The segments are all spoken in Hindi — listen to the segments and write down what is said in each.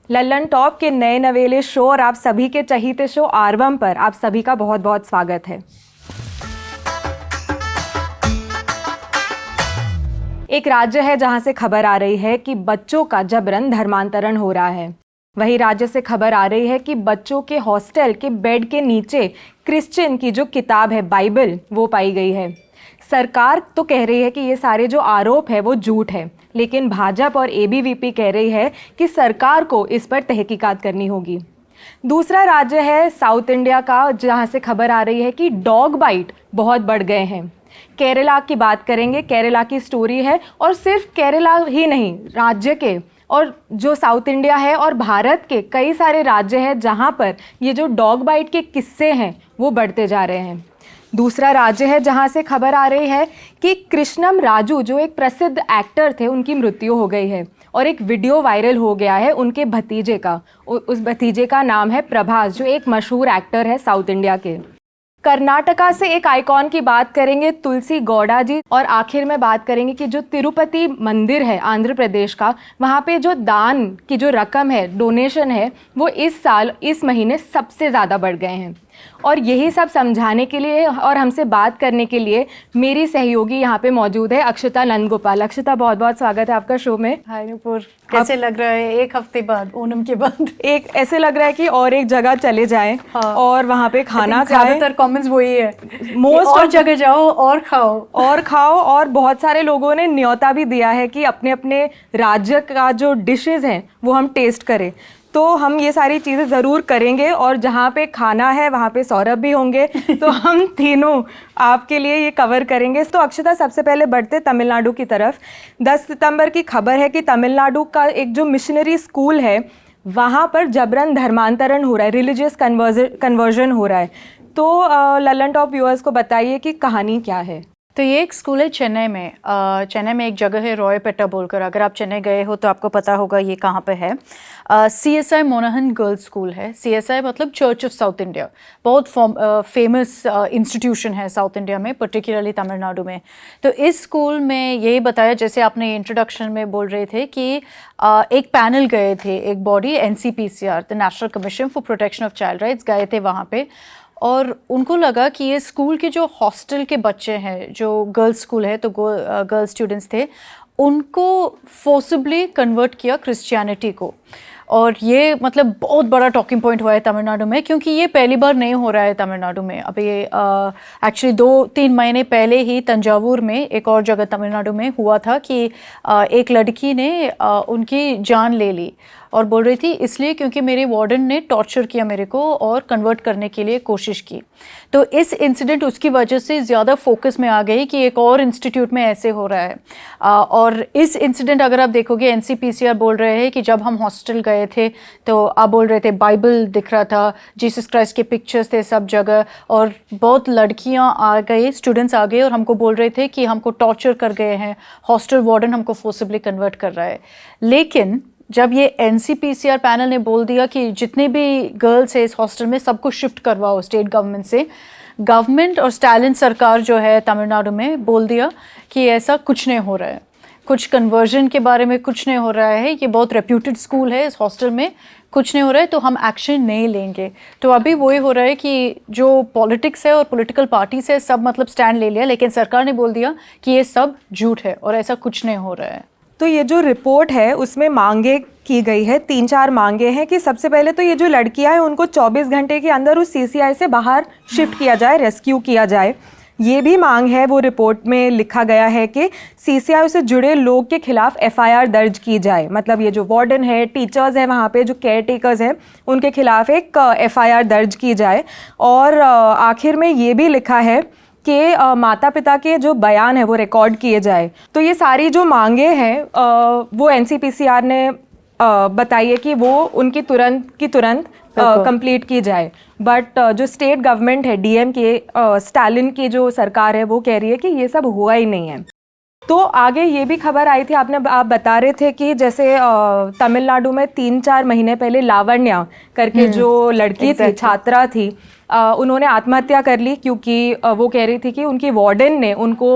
लल्लन टॉप के नए नवेले शो और आप सभी के चहीते शो आरवम पर आप सभी का बहुत बहुत स्वागत है। एक राज्य है जहां से खबर आ रही है कि बच्चों का जबरन धर्मांतरण हो रहा है। वही राज्य से खबर आ रही है कि बच्चों के हॉस्टल के बेड के नीचे क्रिश्चियन की जो किताब है बाइबल वो पाई गई है। सरकार तो कह रही है कि ये सारे जो आरोप है वो झूठ है, लेकिन भाजपा और एबीवीपी कह रही है कि सरकार को इस पर तहकीकात करनी होगी। दूसरा राज्य है साउथ इंडिया का, जहां से खबर आ रही है कि डॉग बाइट बहुत बढ़ गए हैं। केरला की बात करेंगे, केरला की स्टोरी है और सिर्फ केरला ही नहीं, राज्य के और जो साउथ इंडिया है और भारत के कई सारे राज्य हैं जहां पर ये जो डॉग बाइट के किस्से हैं वो बढ़ते जा रहे हैं। दूसरा राज्य है जहां से खबर आ रही है कि कृष्णम राजू जो एक प्रसिद्ध एक्टर थे उनकी मृत्यु हो गई है और एक वीडियो वायरल हो गया है उनके भतीजे का। उस भतीजे का नाम है प्रभास, जो एक मशहूर एक्टर है साउथ इंडिया के। कर्नाटका से एक आइकॉन की बात करेंगे, तुलसी गौड़ा जी, और आखिर में बात करेंगे कि जो तिरुपति मंदिर है आंध्र प्रदेश का, वहाँ पे जो दान की जो रकम है, डोनेशन है, वो इस साल इस महीने सबसे ज़्यादा बढ़ गए हैं। और यही सब समझाने के लिए और हमसे बात करने के लिए मेरी सहयोगी यहाँ पे मौजूद है अक्षता नंदगोपाल। अक्षता, बहुत बहुत स्वागत है आपका शो में। हाय नूपुर, कैसे लग रहा है एक हफ्ते बाद, ओणम के बाद? एक ऐसे लग रहा है कि और एक जगह चले जाएं। हाँ। और वहाँ पे खाना खाएं। ज़्यादातर कमेंट्स वही है, मोस्ट और जगह जाओ और खाओ। और बहुत सारे लोगों ने न्योता भी दिया है कि अपने अपने राज्य का जो डिशेस हैं वो हम टेस्ट करें। तो हम ये सारी चीज़ें ज़रूर करेंगे और जहाँ पे खाना है वहाँ पे सौरभ भी होंगे, तो हम तीनों आपके लिए ये कवर करेंगे। तो अक्षता, सबसे पहले बढ़ते तमिलनाडु की तरफ। 10 सितंबर की खबर है कि तमिलनाडु का एक जो मिशनरी स्कूल है वहाँ पर जबरन धर्मांतरण हो रहा है, रिलीजियस कन्वर्जन हो रहा है। तो लल्लन टॉप व्यूअर्स को बताइए कि कहानी क्या है। तो ये एक स्कूल है चेन्नई में। चेन्नई में एक जगह है रॉयपेटा बोलकर, अगर आप चेन्नई गए हो तो आपको पता होगा ये कहाँ पे है। CSI मोनाहन गर्ल्स स्कूल है। CSI मतलब चर्च ऑफ साउथ इंडिया, बहुत फेमस इंस्टीट्यूशन है साउथ इंडिया में, पर्टिकुलरली तमिलनाडु में। तो इस स्कूल में यही बताया, जैसे आपने इंट्रोडक्शन में बोल रहे थे कि एक पैनल गए थे, एक body NCPCR, the national commission for protection of child rights, गए थे वहाँ पे। और उनको लगा कि ये स्कूल के जो हॉस्टल के बच्चे हैं, जो गर्ल्स स्कूल है तो गर्ल्स स्टूडेंट्स थे, उनको फोर्सिबली कन्वर्ट किया क्रिश्चियनिटी को। और ये मतलब बहुत बड़ा टॉकिंग पॉइंट हुआ है तमिलनाडु में, क्योंकि ये पहली बार नहीं हो रहा है तमिलनाडु में। अभी ये एक्चुअली 2-3 महीने पहले ही तंजावुर में, एक और जगह तमिलनाडु में हुआ था कि एक लड़की ने उनकी जान ले ली और बोल रही थी इसलिए क्योंकि मेरे वार्डन ने टॉर्चर किया मेरे को और कन्वर्ट करने के लिए कोशिश की। तो इस इंसिडेंट उसकी वजह से ज़्यादा फोकस में आ गई कि एक और इंस्टीट्यूट में ऐसे हो रहा है। और इस इंसिडेंट अगर आप देखोगे, NCPCR बोल रहे हैं कि जब हम हॉस्टल गए थे तो आप बोल रहे थे बाइबल दिख रहा था, जीसस क्राइस्ट के पिक्चर्स थे सब जगह, और बहुत लड़कियाँ आ गई, स्टूडेंट्स आ गए और हमको बोल रहे थे कि हमको टॉर्चर कर गए हैं, हॉस्टल वार्डन हमको फोर्सिबली कन्वर्ट कर रहा है। लेकिन जब ये NCPCR पैनल ने बोल दिया कि जितने भी गर्ल्स है इस हॉस्टल में सबको शिफ्ट करवाओ स्टेट गवर्नमेंट से, गवर्नमेंट और स्टालिन सरकार जो है तमिलनाडु में बोल दिया कि ऐसा कुछ नहीं हो रहा है, कुछ कन्वर्जन के बारे में कुछ नहीं हो रहा है, ये बहुत रेप्यूटेड स्कूल है, इस हॉस्टल में कुछ नहीं हो रहा है, तो हम एक्शन नहीं लेंगे। तो अभी वही हो रहा है कि जो पॉलिटिक्स है और पॉलिटिकल पार्टीज है सब मतलब स्टैंड ले लिया, लेकिन सरकार ने बोल दिया कि ये सब झूठ है और ऐसा कुछ नहीं हो रहा है। तो ये जो रिपोर्ट है उसमें मांगे की गई है, 3-4 मांगे हैं कि सबसे पहले तो ये जो लड़कियां हैं उनको 24 घंटे के अंदर उस CCI से बाहर शिफ्ट किया जाए, रेस्क्यू किया जाए। ये भी मांग है, वो रिपोर्ट में लिखा गया है कि CCI से जुड़े लोग के खिलाफ FIR दर्ज की जाए। मतलब ये जो वार्डन है, टीचर्स हैं वहाँ पे, जो केयर टेकर्स हैं, उनके खिलाफ एक FIR दर्ज की जाए। और आखिर में ये भी लिखा है कि माता पिता के जो बयान है वो रिकॉर्ड किए जाए। तो ये सारी जो मांगे हैं वो NCPCR ने बताई है कि वो उनकी तुरंत कंप्लीट की जाए। बट जो स्टेट गवर्नमेंट है, DM के स्टालिन की जो सरकार है, वो कह रही है कि ये सब हुआ ही नहीं है। तो आगे ये भी खबर आई थी, आप बता रहे थे कि जैसे तमिलनाडु में 3-4 महीने पहले लावण्या करके जो लड़की थी, छात्रा थी, उन्होंने आत्महत्या कर ली क्योंकि वो कह रही थी कि उनकी वार्डन ने उनको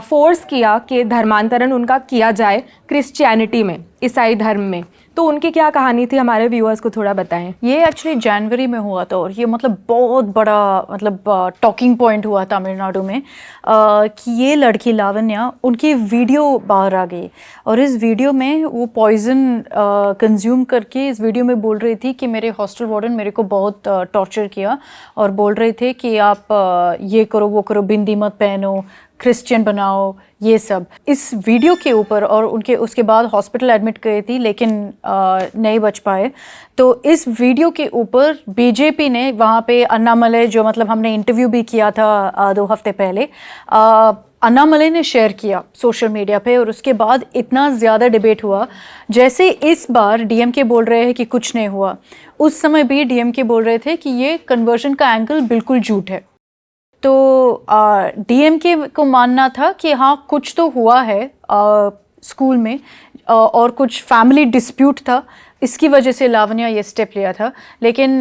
फोर्स किया कि धर्मांतरण उनका किया जाए क्रिश्चियनिटी में, ईसाई धर्म में। तो तो उनकी क्या कहानी थी, हमारे व्यूअर्स को थोड़ा बताएं। ये एक्चुअली जनवरी में हुआ था और ये मतलब बहुत बड़ा मतलब टॉकिंग पॉइंट हुआ तमिलनाडु में कि ये लड़की लावण्या, उनकी वीडियो बाहर आ गई और इस वीडियो में वो पॉइजन कंज्यूम करके इस वीडियो में बोल रही थी कि मेरे हॉस्टल वार्डन मेरे को बहुत टॉर्चर किया और बोल रहे थे कि आप ये करो वो करो, बिंदी मत पहनो, क्रिश्चियन बनाओ, ये सब इस वीडियो के ऊपर। और उनके उसके बाद हॉस्पिटल एडमिट गई थी लेकिन नहीं बच पाए। तो इस वीडियो के ऊपर बीजेपी ने वहाँ पे अन्नामलई, जो मतलब हमने इंटरव्यू भी किया था 2 हफ्ते पहले, अन्नामलई ने शेयर किया सोशल मीडिया पे और उसके बाद इतना ज़्यादा डिबेट हुआ। जैसे इस बार डीएमके बोल रहे हैं कि कुछ नहीं हुआ, उस समय भी डीएमके बोल रहे थे कि ये कन्वर्जन का एंगल बिल्कुल झूठ है। तो डीएमके को मानना था कि हाँ कुछ तो हुआ है स्कूल में और कुछ फैमिली डिस्प्यूट था, इसकी वजह से लावण्या ये स्टेप लिया था। लेकिन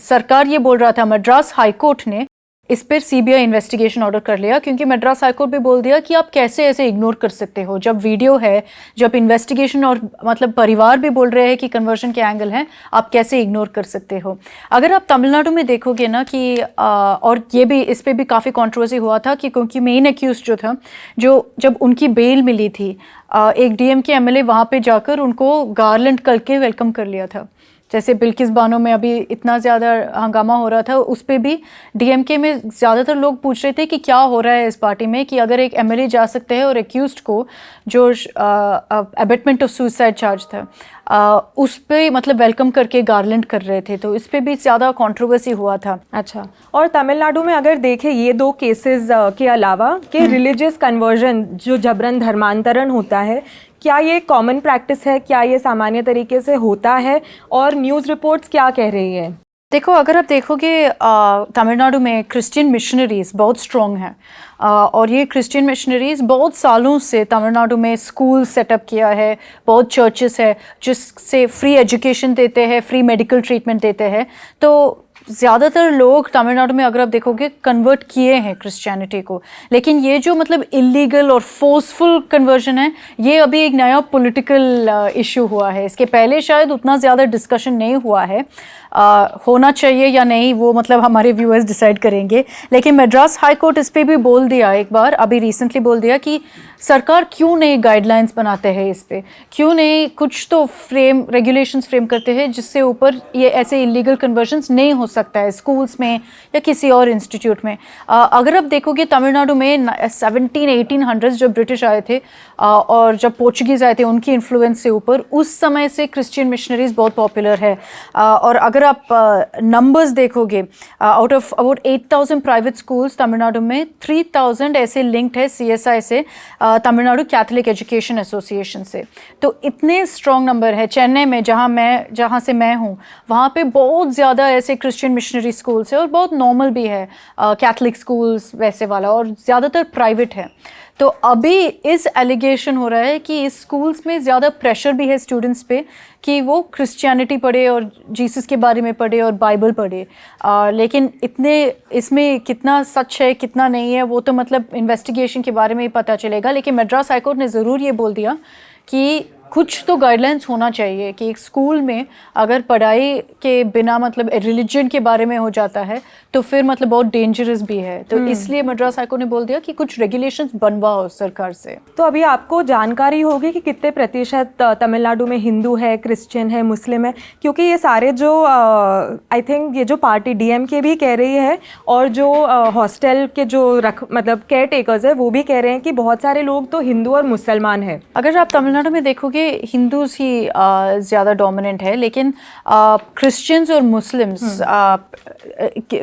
सरकार ये बोल रहा था, मद्रास हाई कोर्ट ने इस पर सीबीआई इन्वेस्टिगेशन ऑर्डर कर लिया, क्योंकि मद्रास हाई कोर्ट भी बोल दिया कि आप कैसे ऐसे इग्नोर कर सकते हो, जब वीडियो है, जब इन्वेस्टिगेशन और मतलब परिवार भी बोल रहे हैं कि कन्वर्जन के एंगल हैं, आप कैसे इग्नोर कर सकते हो। अगर आप तमिलनाडु में देखोगे ना कि और ये भी इस पर भी काफ़ी कंट्रोवर्सी हुआ था कि क्योंकि मेन एक्यूज जो था, जो जब उनकी बेल मिली थी, एक डीएमके एमएलए वहाँ पे जाकर उनको गार्लैंड करके वेलकम कर लिया था। जैसे बिल्किस बानो में अभी इतना ज़्यादा हंगामा हो रहा था, उस पर भी डीएमके में ज़्यादातर लोग पूछ रहे थे कि क्या हो रहा है इस पार्टी में, कि अगर एक एमएलए जा सकते हैं और एक्यूज्ड को जो अबेटमेंट ऑफ सुसाइड चार्ज था उस पे मतलब वेलकम करके गार्लैंड कर रहे थे, तो इस पे भी ज़्यादा कंट्रोवर्सी हुआ था। अच्छा, और तमिलनाडु में अगर देखें ये 2 केसेस के अलावा कि रिलीजियस कन्वर्जन जो जबरन धर्मांतरण होता है, क्या ये कॉमन प्रैक्टिस है, क्या ये सामान्य तरीके से होता है और न्यूज़ रिपोर्ट्स क्या कह रही है? देखो, अगर आप देखोगे तमिलनाडु में क्रिश्चियन मिशनरीज बहुत स्ट्रॉन्ग हैं और ये क्रिश्चियन मिशनरीज बहुत सालों से तमिलनाडु में स्कूल सेटअप किया है, बहुत चर्चेस है जिससे फ्री एजुकेशन देते हैं, फ्री मेडिकल ट्रीटमेंट देते हैं। तो ज़्यादातर लोग तमिलनाडु में अगर आप देखोगे कन्वर्ट किए हैं क्रिश्चियनिटी को। लेकिन ये जो मतलब इलीगल और फोर्सफुल कन्वर्जन है, ये अभी एक नया पॉलिटिकल इशू हुआ है। इसके पहले शायद उतना ज़्यादा डिस्कशन नहीं हुआ है, होना चाहिए या नहीं वो मतलब हमारे व्यूअर्स डिसाइड करेंगे। लेकिन मद्रास हाई कोर्ट इस पर भी बोल दिया एक बार, अभी रिसेंटली बोल दिया कि सरकार क्यों नहीं गाइडलाइंस बनाते हैं इस पे, क्यों नहीं कुछ तो रेगुलेशंस फ्रेम करते हैं जिससे ऊपर ये ऐसे इलीगल कन्वर्जन्स नहीं हो सकता है स्कूल्स में या किसी और इंस्टीट्यूट में। अगर आप देखोगे तमिलनाडु में 1700-1800 जब ब्रिटिश आए थे और जब पोर्चुगीज़ आए थे उनकी इन्फ्लुएंस से ऊपर, उस समय से क्रिश्चियन मिशनरीज बहुत पॉपुलर है। और अगर आप नंबर्स देखोगे, out of about 8000 private schools Tamil Nadu में 3000 ऐसे लिंक्ड है सीएसआई से, तमिलनाडु कैथोलिक एजुकेशन एसोसिएशन से। तो इतने स्ट्रॉन्ग नंबर है। चेन्नई में जहाँ से मैं हूँ वहाँ पे बहुत ज़्यादा ऐसे क्रिश्चियन मिशनरी स्कूल्स है और बहुत नॉर्मल भी है कैथलिक स्कूल्स वैसे वाला, और ज़्यादातर प्राइवेट है। तो अभी इस एलिगेशन हो रहा है कि इस स्कूल्स में ज़्यादा प्रेशर भी है स्टूडेंट्स पे कि वो क्रिश्चियनिटी पढ़े और जीसस के बारे में पढ़े और बाइबल पढ़े। लेकिन इतने इसमें कितना सच है कितना नहीं है वो तो मतलब इन्वेस्टिगेशन के बारे में ही पता चलेगा। लेकिन मद्रास हाई कोर्ट ने ज़रूर ये बोल दिया कि कुछ तो गाइडलाइंस होना चाहिए कि एक स्कूल में अगर पढ़ाई के बिना मतलब रिलीजन के बारे में हो जाता है तो फिर मतलब बहुत डेंजरस भी है। तो इसलिए मद्रास हाई कोर्ट ने बोल दिया कि कुछ रेगुलेशंस बनवाओ सरकार से। तो अभी आपको जानकारी होगी कि कितने प्रतिशत तमिलनाडु में हिंदू है, क्रिश्चियन है, मुस्लिम है? क्योंकि ये सारे जो आई थिंक ये जो पार्टी डीएमके भी कह रही है और जो हॉस्टल के जो मतलब केयर टेकर्स है वो भी कह रहे हैं कि बहुत सारे लोग तो हिंदू और मुसलमान है। अगर आप तमिलनाडु में देखोगे हिंदूज ही ज़्यादा डोमिनेंट है, लेकिन क्रिश्चियंस और मुस्लिम्स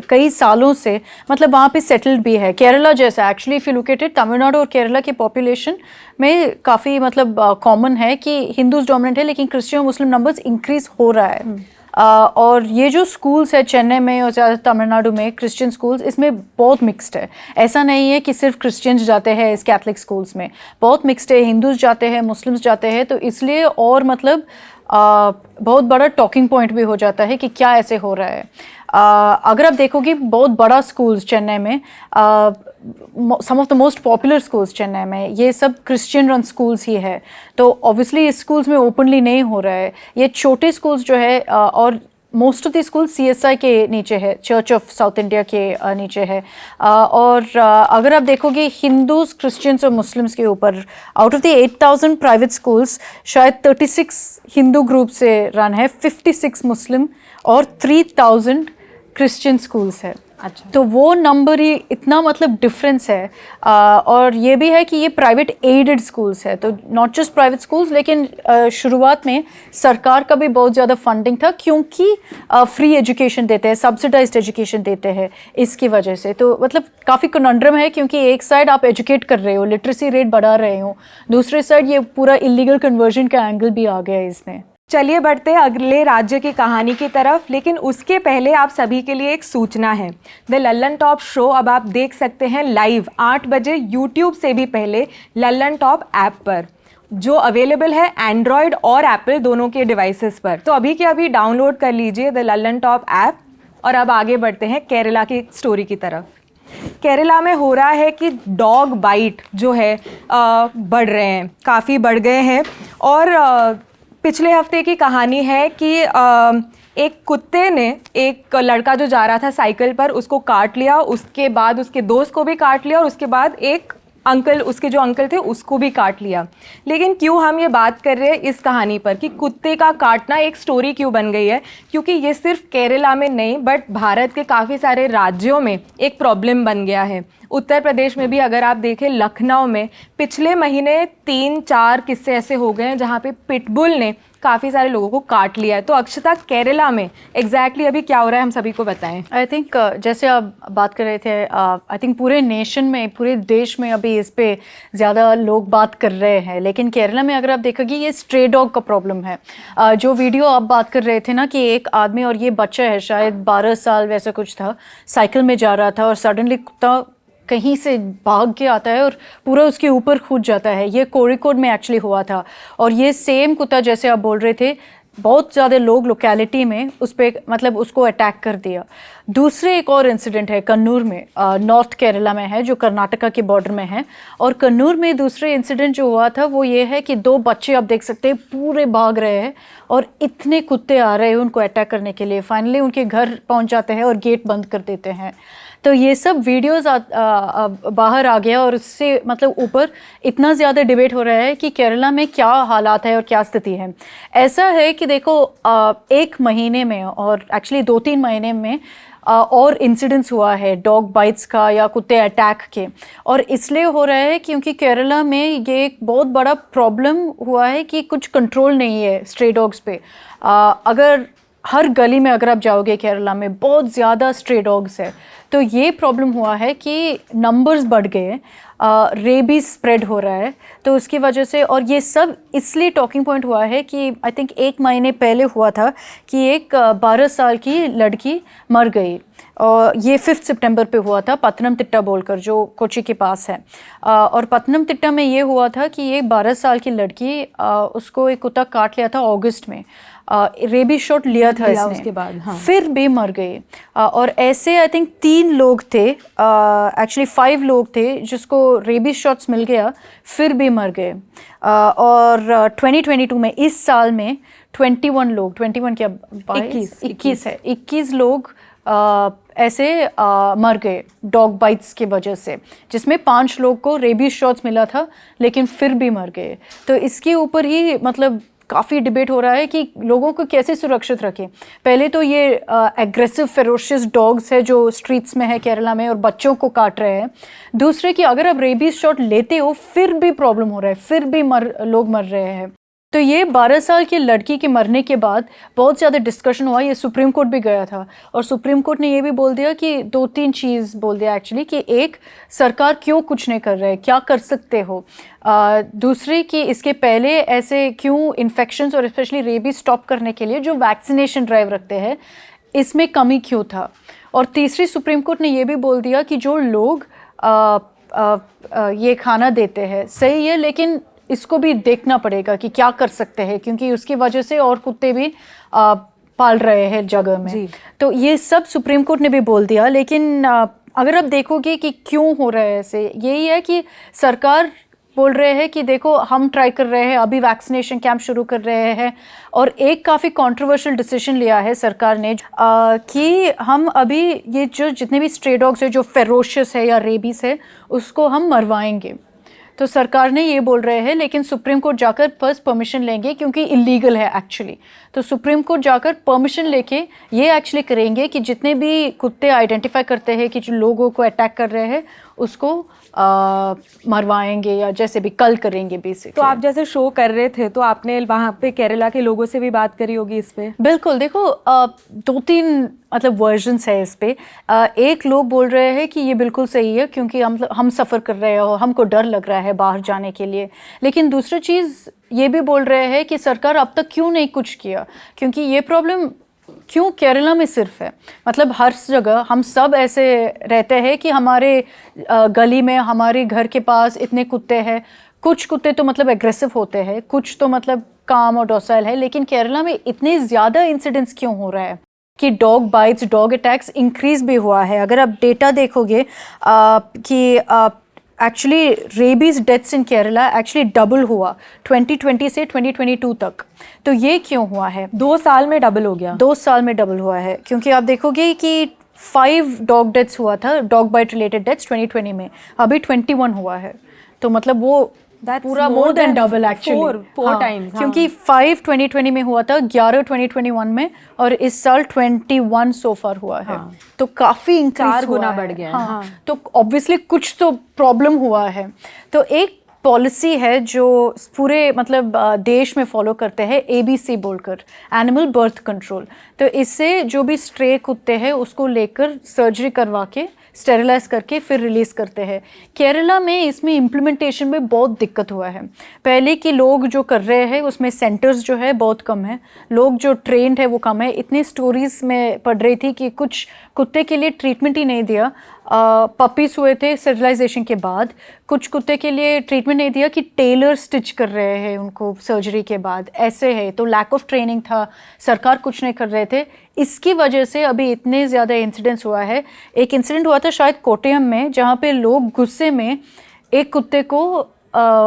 कई सालों से मतलब वहाँ पे सेटल्ड भी है। केरला जैसा actually if you look at it, Tamil Nadu और केरला की पॉपुलेशन में काफ़ी मतलब कॉमन है कि हिंदूज डोमिनेंट है, लेकिन क्रिश्चियन और मुस्लिम नंबर्स इंक्रीज हो रहा है। और ये जो स्कूल्स है चेन्नई में और ज़्यादा तमिलनाडु में क्रिश्चियन स्कूल्स, इसमें बहुत मिक्स्ड है। ऐसा नहीं है कि सिर्फ क्रिश्चियंस जाते हैं इस कैथलिक स्कूल्स में, बहुत मिक्स्ड है। हिंदूज जाते हैं, मुस्लिम्स जाते हैं, तो इसलिए और मतलब बहुत बड़ा टॉकिंग पॉइंट भी हो जाता है कि क्या ऐसे हो रहा है। अगर आप देखोगे बहुत बड़ा स्कूल्स चेन्नई में some of the most popular schools Chennai में, ये सब क्रिश्चियन रन स्कूल्स ही है। तो ऑब्वियसली इस स्कूल्स में ओपनली नहीं हो रहा है। ये छोटे स्कूल्स जो है और most of the school CSI के नीचे है, चर्च ऑफ साउथ इंडिया के नीचे है। और अगर आप देखोगे हिंदूज, क्रिश्चियंस और मुस्लिम्स के ऊपर, out of the 8,000 private schools शायद 36 हिंदू ग्रुप से रन है, 56 मुस्लिम और 3,000 क्रिश्चियन स्कूल्स है। अच्छा, तो वो नंबर ही इतना मतलब डिफरेंस है। और ये भी है कि ये प्राइवेट एडेड स्कूल्स है, तो नॉट जस्ट प्राइवेट स्कूल्स, लेकिन शुरुआत में सरकार का भी बहुत ज़्यादा फंडिंग था, क्योंकि फ्री एजुकेशन देते हैं, सब्सिडाइज्ड एजुकेशन देते हैं, इसकी वजह से। तो मतलब काफ़ी कन्फ्लिक्ट है, क्योंकि एक साइड आप एजुकेट कर रहे हो, लिटरेसी रेट बढ़ा रहे हो, दूसरे साइड ये पूरा इलीगल कन्वर्जन का एंगल भी आ गया है इसमें। चलिए बढ़ते हैं अगले राज्य की कहानी की तरफ, लेकिन उसके पहले आप सभी के लिए एक सूचना है। द लल्लन टॉप शो अब आप देख सकते हैं लाइव 8 बजे यूट्यूब से भी पहले लल्लन टॉप ऐप पर, जो अवेलेबल है एंड्रॉयड और एप्पल दोनों के डिवाइसेस पर। तो अभी के अभी डाउनलोड कर लीजिए द लल्लन टॉप ऐप। और अब आगे बढ़ते हैं केरला की स्टोरी की तरफ। केरला में हो रहा है कि डॉग बाइट जो है बढ़ रहे हैं, काफ़ी बढ़ गए हैं। और पिछले हफ्ते की कहानी है कि एक कुत्ते ने एक लड़का जो जा रहा था साइकिल पर, उसको काट लिया, उसके बाद उसके दोस्त को भी काट लिया, और उसके बाद एक अंकल, उसके जो अंकल थे उसको भी काट लिया। लेकिन क्यों हम ये बात कर रहे हैं इस कहानी पर कि कुत्ते का काटना एक स्टोरी क्यों बन गई है, क्योंकि ये सिर्फ केरला में नहीं बट भारत के काफ़ी सारे राज्यों में एक प्रॉब्लम बन गया है। उत्तर प्रदेश में भी अगर आप देखें, लखनऊ में पिछले महीने 3-4 किस्से ऐसे हो गए हैं जहाँ पे पिटबुल ने काफ़ी सारे लोगों को काट लिया है। तो अक्षता, केरला में एग्जैक्टली अभी क्या हो रहा है हम सभी को बताएं। आई थिंक जैसे आप बात कर रहे थे, आई थिंक पूरे नेशन में, पूरे देश में अभी इस पे ज़्यादा लोग बात कर रहे हैं, लेकिन केरला में अगर आप देखोगे ये स्ट्रे डॉग का प्रॉब्लम है। जो वीडियो आप बात कर रहे थे ना कि एक आदमी और ये बच्चा है, शायद 12 साल वैसा कुछ था, साइकिल में जा रहा था और सडनली कुत्ता कहीं से भाग के आता है और पूरा उसके ऊपर कूद जाता है। ये कोड़िकोड में एक्चुअली हुआ था। और ये सेम कुत्ता, जैसे आप बोल रहे थे, बहुत ज़्यादा लोग लोकेलिटी में उस पर मतलब उसको अटैक कर दिया। दूसरे एक और इंसिडेंट है कन्नूर में, नॉर्थ केरला में है, जो कर्नाटका के बॉर्डर में है। और कन्नूर में दूसरे इंसिडेंट जो हुआ था वो ये है कि 2 बच्चे आप देख सकते हैं पूरे भाग रहे हैं और इतने कुत्ते आ रहे हैं उनको अटैक करने के लिए। फाइनली उनके घर पहुंच जाते हैं और गेट बंद कर देते हैं। तो ये सब वीडियोस बाहर आ गया और उससे मतलब ऊपर इतना ज़्यादा डिबेट हो रहा है कि केरला में क्या हालात है और क्या स्थिति है। ऐसा है कि देखो, 1 महीने में और एक्चुअली 2-3 महीने में और इंसिडेंट्स हुआ है डॉग बाइट्स का या कुत्ते अटैक के। और इसलिए हो रहा है क्योंकि केरला में ये एक बहुत बड़ा प्रॉब्लम हुआ है कि कुछ कंट्रोल नहीं है स्ट्रे डॉग्स पे। अगर हर गली में अगर आप जाओगे केरला में बहुत ज़्यादा स्ट्रे डॉग्स है, तो ये प्रॉब्लम हुआ है कि नंबर्स बढ़ गए, रेबीज स्प्रेड हो रहा है, तो उसकी वजह से। और ये सब इसलिए टॉकिंग पॉइंट हुआ है कि आई थिंक 1 महीने पहले हुआ था कि एक 12 साल की लड़की मर गई। और ये 5 सितंबर पे हुआ था, पत्तनमतिट्टा बोलकर, जो कोची के पास है। और पत्तनमतिट्टा में ये हुआ था कि ये 12 साल की लड़की, उसको एक कुत्ता काट लिया था अगस्त में, रेबी शॉट लिया था इसने, उसके बाद हाँ। फिर भी मर गई। और ऐसे आई थिंक 3 लोग थे, एक्चुअली 5 लोग थे जिसको रेबी शॉट्स मिल गया फिर भी मर गए। और 2022 में, इस साल में 21 लोग, 21 क्या 21 है, 21 लोग ऐसे मर गए डॉग बाइट्स की वजह से, जिसमें 5 लोग को रेबीज शॉट्स मिला था लेकिन फिर भी मर गए। तो इसके ऊपर ही मतलब काफ़ी डिबेट हो रहा है कि लोगों को कैसे सुरक्षित रखें। पहले तो ये एग्रेसिव फेरोशियस डॉग्स है जो स्ट्रीट्स में है केरला में और बच्चों को काट रहे हैं। दूसरे कि अगर आप रेबीज शॉट लेते हो फिर भी प्रॉब्लम हो रहा है, फिर भी लोग मर रहे हैं। तो ये 12 साल की लड़की के मरने के बाद बहुत ज़्यादा डिस्कशन हुआ, ये सुप्रीम कोर्ट भी गया था और सुप्रीम कोर्ट ने ये भी बोल दिया कि 2-3 चीज़ बोल दिया एक्चुअली, कि एक, सरकार क्यों कुछ नहीं कर रहा है, क्या कर सकते हो। दूसरी कि इसके पहले ऐसे क्यों इन्फेक्शंस और स्पेशली रेबीज स्टॉप करने के लिए जो वैक्सीनेशन ड्राइव रखते हैं, इसमें कमी क्यों था। और तीसरी, सुप्रीम कोर्ट ने ये भी बोल दिया कि जो लोग ये खाना देते हैं सही है, लेकिन इसको भी देखना पड़ेगा कि क्या कर सकते हैं, क्योंकि उसकी वजह से और कुत्ते भी पाल रहे हैं जगह में। तो ये सब सुप्रीम कोर्ट ने भी बोल दिया। लेकिन अगर आप देखोगे कि क्यों हो रहा है ऐसे, यही है कि सरकार बोल रहे हैं कि देखो हम ट्राई कर रहे हैं, अभी वैक्सीनेशन कैंप शुरू कर रहे हैं, और एक काफ़ी कंट्रोवर्शियल डिसीजन लिया है सरकार ने कि हम अभी ये जो जितने भी स्ट्रे डॉग्स है जो फेरोशियस है या रेबीज है उसको हम मरवाएंगे। तो सरकार ने ये बोल रहे हैं, लेकिन सुप्रीम कोर्ट जाकर फर्स्ट परमिशन लेंगे क्योंकि इलीगल है एक्चुअली। तो सुप्रीम कोर्ट जाकर परमिशन लेके ये एक्चुअली करेंगे कि जितने भी कुत्ते आइडेंटिफाई करते हैं कि जो लोगों को अटैक कर रहे हैं उसको मरवाएंगे या जैसे भी कल करेंगे बेसिकली। तो आप जैसे शो कर रहे थे तो आपने वहाँ पे केरला के लोगों से भी बात करी होगी इस पे? बिल्कुल, देखो 2-3 मतलब वर्जन्स है इस पे। एक लोग बोल रहे हैं कि ये बिल्कुल सही है क्योंकि हम सफ़र कर रहे हो, हमको डर लग रहा है बाहर जाने के लिए। लेकिन दूसरी चीज़ ये भी बोल रहे हैं कि सरकार अब तक क्यों नहीं कुछ किया, क्योंकि ये प्रॉब्लम क्यों केरला में सिर्फ है, मतलब हर जगह हम सब ऐसे रहते हैं कि हमारे गली में हमारे घर के पास इतने कुत्ते हैं। कुछ कुत्ते तो मतलब एग्रेसिव होते हैं, कुछ तो मतलब काम और डॉसाइल है, लेकिन केरला में इतने ज़्यादा इंसिडेंट्स क्यों हो रहा है कि dog bytes, dog attacks increase भी हुआ है। अगर आप डेटा देखोगे कि actually rabies deaths in Kerala actually double हुआ 2020 से 2022 तक। तो ये क्यों हुआ है? 2 साल में डबल हो गया। 2 साल में डबल हुआ है क्योंकि आप देखोगे कि 5 डॉग डेथ्स हुआ था, डॉग बाइट रिलेटेड डेथ्स 2020 में, अभी 21 हुआ है। तो मतलब वो पूरा more than double actually, 4 times. क्योंकि 5 2020 में हुआ था, 11 2021 में, और इस साल 21 सो फार हुआ है। तो काफ़ी इंक्रीज 4 गुना बढ़ गया है। हाँ। तो ऑब्वियसली कुछ तो प्रॉब्लम हुआ है। तो एक पॉलिसी है जो पूरे मतलब देश में फॉलो करते हैं, ABC बोलकर, एनिमल बर्थ कंट्रोल। तो इससे जो भी स्ट्रे कुत्ते हैं उसको लेकर सर्जरी करवा के स्टेरिलाइज करके फिर रिलीज़ करते हैं। केरला में इसमें इम्प्लीमेंटेशन में बहुत दिक्कत हुआ है। पहले कि लोग जो कर रहे हैं उसमें सेंटर्स जो है बहुत कम है, लोग जो ट्रेंड है वो कम है। इतनी स्टोरीज में पढ़ रही थी कि कुछ कुत्ते के लिए ट्रीटमेंट ही नहीं दिया, पपीज हुए थे स्टेरिलाइजेशन के बाद, कुछ कुत्ते के लिए ट्रीटमेंट नहीं दिया कि टेलर स्टिच कर रहे हैं उनको सर्जरी के बाद, ऐसे है। तो लैक ऑफ ट्रेनिंग था, सरकार कुछ नहीं कर रहे थे। इसकी वजह से अभी इतने ज़्यादा इंसिडेंट्स हुआ है। एक इंसिडेंट हुआ था शायद कोट्टयम में, जहाँ पे लोग गुस्से में एक कुत्ते को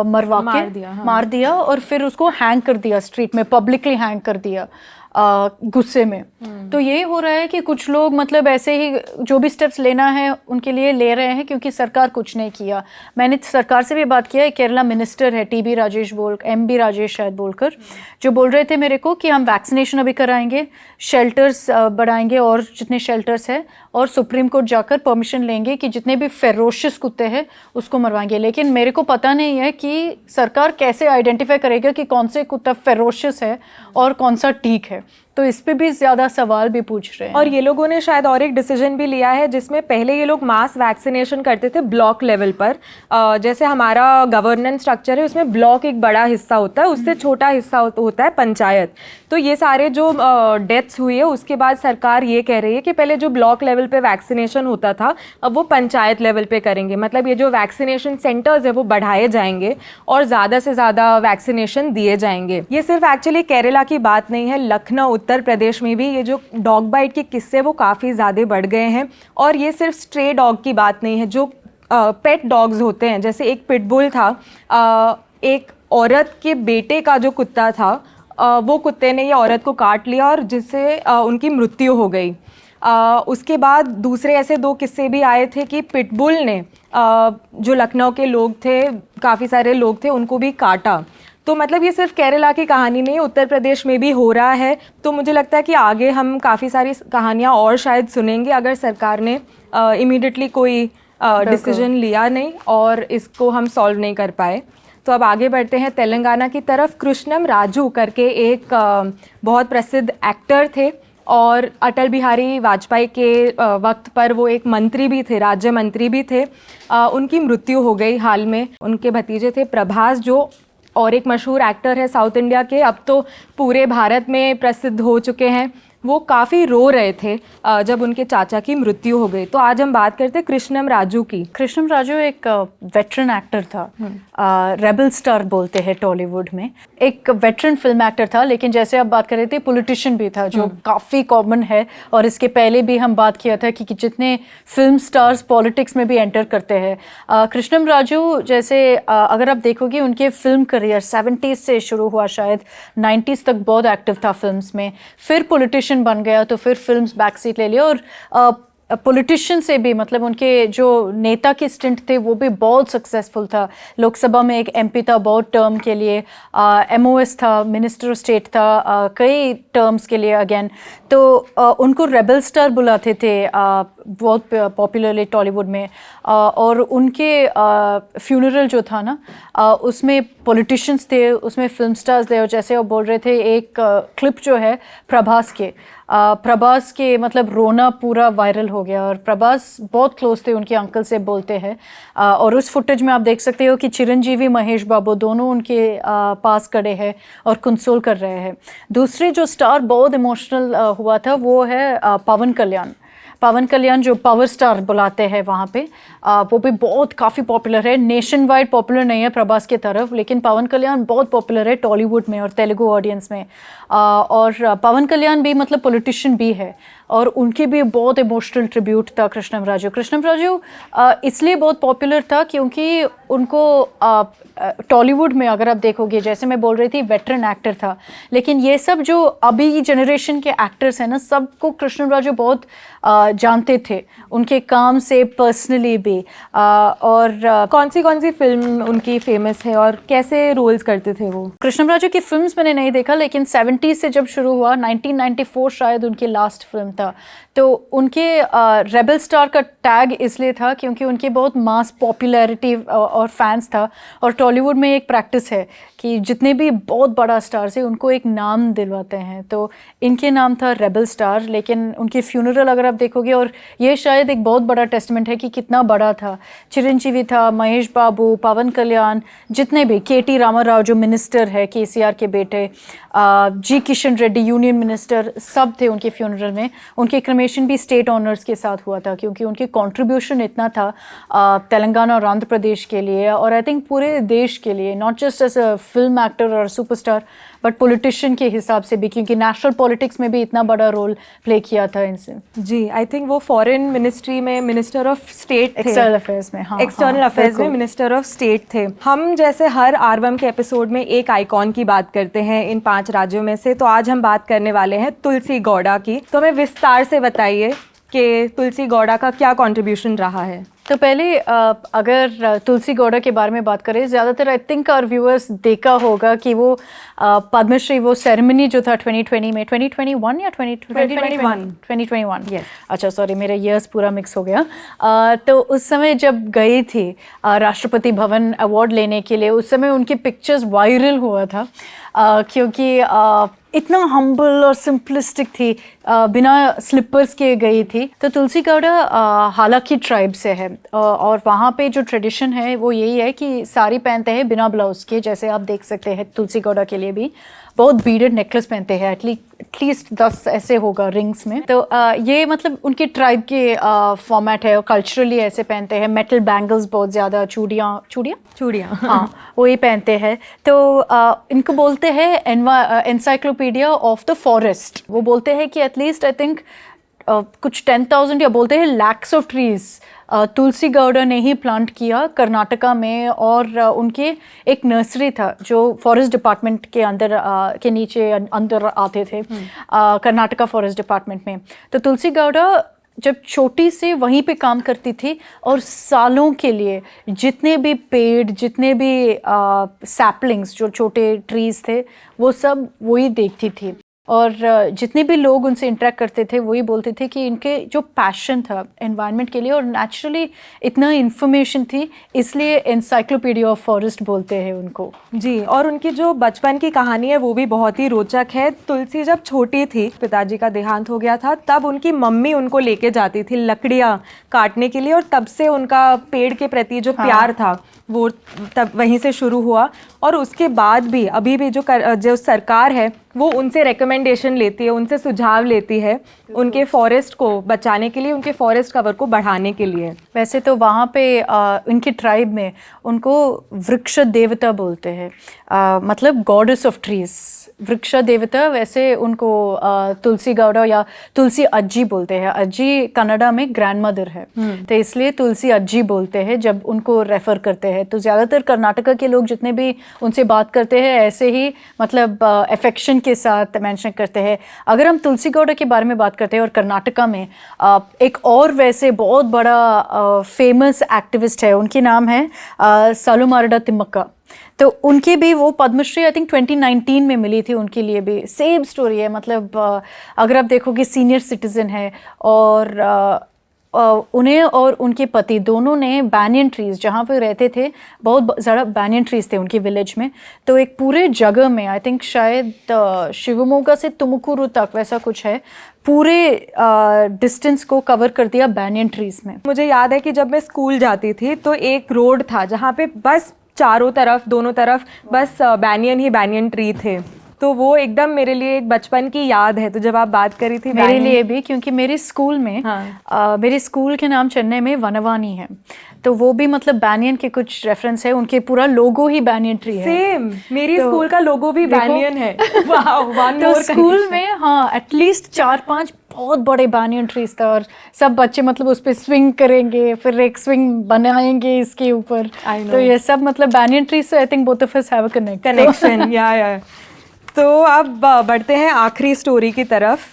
मरवा के मार दिया और फिर उसको हैंग कर दिया, स्ट्रीट में पब्लिकली हैंग कर दिया गुस्से में। तो ये हो रहा है कि कुछ लोग मतलब ऐसे ही जो भी स्टेप्स लेना है उनके लिए ले रहे हैं क्योंकि सरकार कुछ नहीं किया। मैंने सरकार से भी बात किया, केरला मिनिस्टर है TB राजेश MB राजेश शायद बोलकर, जो बोल रहे थे मेरे को कि हम वैक्सीनेशन अभी कराएंगे, शेल्टर्स बढ़ाएंगे और जितने शेल्टर्स है, और सुप्रीम कोर्ट जाकर परमिशन लेंगे कि जितने भी फेरोशियस कुत्ते हैं उसको मरवाएंगे। लेकिन मेरे को पता नहीं है कि सरकार कैसे आइडेंटिफाई करेगा कि कौन से कुत्ता फेरोशियस है और कौन सा ठीक है। तो इस पे भी ज़्यादा सवाल भी पूछ रहे हैं। और ये लोगों ने शायद और एक डिसीजन भी लिया है जिसमें पहले ये लोग मास वैक्सीनेशन करते थे ब्लॉक लेवल पर। जैसे हमारा गवर्नेंस स्ट्रक्चर है उसमें ब्लॉक एक बड़ा हिस्सा होता है, उससे छोटा हिस्सा होता है पंचायत। तो ये सारे जो डेथ्स हुई है उसके बाद सरकार ये कह रही है कि पहले जो ब्लॉक लेवल पे वैक्सीनेशन होता था अब वो पंचायत लेवल पे करेंगे। मतलब ये जो वैक्सीनेशन सेंटर्स है वो बढ़ाए जाएंगे और ज़्यादा से ज़्यादा वैक्सीनेशन दिए जाएंगे। ये सिर्फ एक्चुअली केरला की बात नहीं है, लखनऊ उत्तर प्रदेश में भी ये जो डॉग बाइट के किस्से वो काफ़ी ज़्यादा बढ़ गए हैं। और ये सिर्फ स्ट्रे डॉग की बात नहीं है, जो पेट डॉग्स होते हैं, जैसे एक पिटबुल था, एक औरत के बेटे का जो कुत्ता था, वो कुत्ते ने ये औरत को काट लिया और जिससे उनकी मृत्यु हो गई। उसके बाद दूसरे ऐसे 2 किस्से भी आए थे कि पिटबुल ने जो लखनऊ के लोग थे, काफ़ी सारे लोग थे, उनको भी काटा। तो मतलब ये सिर्फ केरला की कहानी नहीं, उत्तर प्रदेश में भी हो रहा है। तो मुझे लगता है कि आगे हम काफ़ी सारी कहानियाँ और शायद सुनेंगे अगर सरकार ने इमीडिएटली कोई डिसीजन लिया नहीं और इसको हम सॉल्व नहीं कर पाए। तो अब आगे बढ़ते हैं तेलंगाना की तरफ। कृष्णम राजू करके एक बहुत प्रसिद्ध एक्टर थे और अटल बिहारी वाजपेयी के वक्त पर वो एक मंत्री भी थे, राज्य मंत्री भी थे। उनकी मृत्यु हो गई हाल में। उनके भतीजे थे प्रभास, जो और एक मशहूर एक्टर है साउथ इंडिया के, अब तो पूरे भारत में प्रसिद्ध हो चुके हैं। वो काफ़ी रो रहे थे जब उनके चाचा की मृत्यु हो गई। तो आज हम बात करते हैं कृष्णम राजू की। कृष्णम राजू एक वेटरन एक्टर था, रेबल स्टार बोलते हैं टॉलीवुड में। एक वेटरन फिल्म एक्टर था, लेकिन जैसे आप बात कर रहे थे पॉलिटिशियन भी था, जो काफ़ी कॉमन है। और इसके पहले भी हम बात किया था कि जितने फिल्म स्टार्स पॉलिटिक्स में भी एंटर करते हैं, कृष्णम राजू जैसे अगर आप देखोगे उनके फिल्म करियर 70s से शुरू हुआ, शायद 90s तक बहुत एक्टिव था फिल्म्स में, फिर पॉलिटिशियन बन गया, तो फिर फिल्म्स बैक सीट ले लिया। और पॉलिटिशियन से भी मतलब उनके जो नेता की स्टिंट थे वो भी बहुत सक्सेसफुल था। लोकसभा में एक एमपी था बहुत टर्म के लिए, एमओएस था, मिनिस्टर ऑफ स्टेट था कई टर्म्स के लिए अगेन। तो उनको रेबल स्टार बुलाते थे बहुत पॉपुलरली टॉलीवुड में। और उनके फ्यूनरल जो था ना, उसमें पॉलिटिशियंस थे, उसमें फिल्म स्टार्स थे। और जैसे वो बोल रहे थे, एक क्लिप जो है प्रभास के मतलब रोना पूरा वायरल हो गया। और प्रभास बहुत क्लोज थे उनके अंकल से, बोलते हैं। और उस फुटेज में आप देख सकते हो कि चिरंजीवी, महेश बाबू दोनों उनके पास खड़े हैं और कंसोल कर रहे हैं। दूसरे जो स्टार बहुत इमोशनल हुआ था वो है पवन कल्याण, जो पावर स्टार बुलाते हैं वहाँ पे। वो भी बहुत काफ़ी पॉपुलर है, नेशन वाइड पॉपुलर नहीं है प्रभास के तरफ, लेकिन पवन कल्याण बहुत पॉपुलर है टॉलीवुड में और तेलुगु ऑडियंस में। और पवन कल्याण भी मतलब पॉलिटिशियन भी है, और उनकी भी बहुत इमोशनल ट्रिब्यूट था कृष्णम राजू इसलिए बहुत पॉपुलर था क्योंकि उनको टॉलीवुड में अगर आप देखोगे, जैसे मैं बोल रही थी वेटरन एक्टर था, लेकिन ये सब जो अभी जनरेशन के एक्टर्स हैं ना, सबको कृष्णम राजू बहुत जानते थे उनके काम से पर्सनली भी। और कौन सी फिल्म उनकी फेमस है और कैसे रोल्स करते थे वो? कृष्णम राजू की फिल्म्स मैंने नहीं देखा, लेकिन 70s से जब शुरू हुआ, 1994 शायद उनकी लास्ट फिल्म था। तो उनके रेबल स्टार का टैग इसलिए था क्योंकि उनकी बहुत मास पॉपुलैरिटी और फैंस था। और टॉलीवुड में एक प्रैक्टिस है कि जितने भी बहुत बड़ा स्टार्स है उनको एक नाम दिलवाते हैं, तो इनके नाम था रेबल स्टार। लेकिन उनकी फ्यूनरल अगर आप देखोगे, और ये शायद एक बहुत बड़ा टेस्टमेंट है कि कितना बड़ा था। चिरंजीवी था, महेश बाबू, पवन कल्याण, जितने भी, केटी रामाराव जो मिनिस्टर है केसीआर के बेटे, जी किशन रेड्डी यूनियन मिनिस्टर, सब थे उनके फ्यूनरल में। उनके क्रिमेशन भी स्टेट ऑनर्स के साथ हुआ था क्योंकि उनकी कंट्रीब्यूशन इतना था तेलंगाना और आंध्र प्रदेश के लिए, और आई थिंक पूरे देश के लिए, not just as a film actor और सुपरस्टार बट पॉलिटिशियन के हिसाब से भी, क्योंकि नेशनल पॉलिटिक्स में भी इतना बड़ा रोल प्ले किया था इनसे। जी, आई थिंक वो फॉरेन मिनिस्ट्री में मिनिस्टर ऑफ स्टेट थे, एक्सटर्नल अफेयर्स में। हाँ, एक्सटर्नल अफेयर्स में मिनिस्टर ऑफ स्टेट थे। हम जैसे हर आरवम के एपिसोड में एक आइकॉन की बात करते हैं इन 5 राज्यों में से, तो आज हम बात करने वाले हैं तुलसी गौड़ा की। तो हमें विस्तार से बताइए कि तुलसी गौड़ा का क्या कंट्रीब्यूशन रहा है। तो पहले अगर तुलसी गौड़ा के बारे में बात करें, ज़्यादातर आई थिंक आवर व्यूअर्स देखा होगा कि वो पद्मश्री वो सेरेमनी जो था 2020 में, 2021 या 2021 yes. अच्छा सॉरी, मेरा ईयर्स पूरा मिक्स हो गया। तो उस समय जब गई थी राष्ट्रपति भवन अवार्ड लेने के लिए, उस समय उनकी पिक्चर्स वायरल हुआ था क्योंकि इतना हम्बल और सिंपलिस्टिक थी, बिना स्लिपर्स के गई थी। तो तुलसी गौड़ा हालाकी ट्राइब से है, और वहाँ पे जो ट्रेडिशन है वो यही है कि साड़ी पहनते हैं बिना ब्लाउज के, जैसे आप देख सकते हैं तुलसी गौड़ा के लिए भी बहुत बीडेड नेकलेस पहनते हैं, एटलीस्ट 10 ऐसे होगा रिंग्स में। तो ये मतलब उनकी ट्राइब के फॉर्मेट है, और कल्चरली ऐसे पहनते हैं। मेटल बैंगल्स बहुत ज़्यादा, चूड़ियाँ हाँ वही पहनते हैं। तो इनको बोलते हैं एनसाइक्लोपीडिया ऑफ द फॉरेस्ट। वो बोलते हैं कि एटलीस्ट आई थिंक कुछ 10,000 या बोलते हैं लैक्स ऑफ ट्रीज तुलसी गौड़ा ने ही प्लांट किया कर्नाटका में। और उनके एक नर्सरी था जो फॉरेस्ट डिपार्टमेंट के अंदर के नीचे अंदर आते थे, कर्नाटका फॉरेस्ट डिपार्टमेंट में। तो तुलसी गौड़ा जब छोटी से वहीं पे काम करती थी, और सालों के लिए जितने भी पेड़, जितने भी सैपलिंग्स जो छोटे ट्रीज थे, वो सब वही देखती थी। और जितने भी लोग उनसे इंटरेक्ट करते थे वही बोलते थे कि इनके जो पैशन था एनवायरनमेंट के लिए, और नेचुरली इतना इन्फॉर्मेशन थी, इसलिए एनसाइक्लोपीडिया ऑफ फॉरेस्ट बोलते हैं उनको। जी, और उनकी जो बचपन की कहानी है वो भी बहुत ही रोचक है। तुलसी जब छोटी थी, पिताजी का देहांत हो गया था, तब उनकी मम्मी उनको लेके जाती थी लकड़ियाँ काटने के लिए, और तब से उनका पेड़ के प्रति जो प्यार था वो तब वहीं से शुरू हुआ। और उसके बाद भी अभी भी जो सरकार है वो उनसे रिकमेंडेशन लेती है, उनसे सुझाव लेती है उनके फॉरेस्ट को बचाने के लिए, उनके फॉरेस्ट कवर को बढ़ाने के लिए। वैसे तो वहाँ पे इनके ट्राइब में उनको वृक्ष देवता बोलते हैं, मतलब गॉडेस ऑफ ट्रीज, वृक्ष देवता। वैसे उनको तुलसी गौड़ा या तुलसी अज्जी बोलते हैं। अज्जी कन्नड़ा में ग्रैंड मदर है, तो इसलिए तुलसी अज्जी बोलते हैं जब उनको रेफर करते हैं। तो ज़्यादातर कर्नाटका के लोग जितने भी उनसे बात करते हैं ऐसे ही मतलब अफेक्शन के साथ मेंशन करते हैं। अगर हम तुलसी गौड़ा के बारे में बात करते हैं, और कर्नाटका में एक और वैसे बहुत बड़ा फेमस एक्टिविस्ट है, उनके नाम है सालुमारडा तिम्मक्का। तो उनकी भी वो पद्मश्री आई थिंक 2019 में मिली थी। उनके लिए भी सेम स्टोरी है, मतलब अगर आप देखोगे सीनियर सिटीज़न है, और उन्हें और उनके पति दोनों ने बैनियन ट्रीज़, जहाँ पे रहते थे बहुत ज़्यादा बैनियन ट्रीज़ थे उनके विलेज में, तो एक पूरे जगह में आई थिंक शायद शिवमोगा से तुमकुरू तक वैसा कुछ है, पूरे डिस्टेंस को कवर कर दिया बैनियन ट्रीज़ में। मुझे याद है कि जब मैं स्कूल जाती थी तो एक रोड था जहाँ पे बस चारों तरफ, दोनों तरफ बस बैनियन ही बैनियन ट्री थे। तो वो एकदम मेरे लिए एक बचपन की याद है। तो जब आप बात करी थी मेरे लिए भी, क्योंकि मेरे स्कूल में मेरे स्कूल के नाम चेन्नई में वनवानी है, तो वो भी मतलब बैनियन के कुछ रेफरेंस है, उनके पूरा लोगो ही बैनियन ट्री है। सेम मेरी स्कूल का लोगो भी बैनियन है। तो स्कूल में हाँ एटलीस्ट 4-5 बहुत बड़े बैनियन ट्रीज था, और सब बच्चे मतलब उस पर स्विंग करेंगे, फिर एक स्विंग बनाएंगे इसके ऊपर। तो ये सब मतलब बैनियन ट्रीज से I think both of us have a connection. या तो अब बढ़ते हैं आखिरी स्टोरी की तरफ।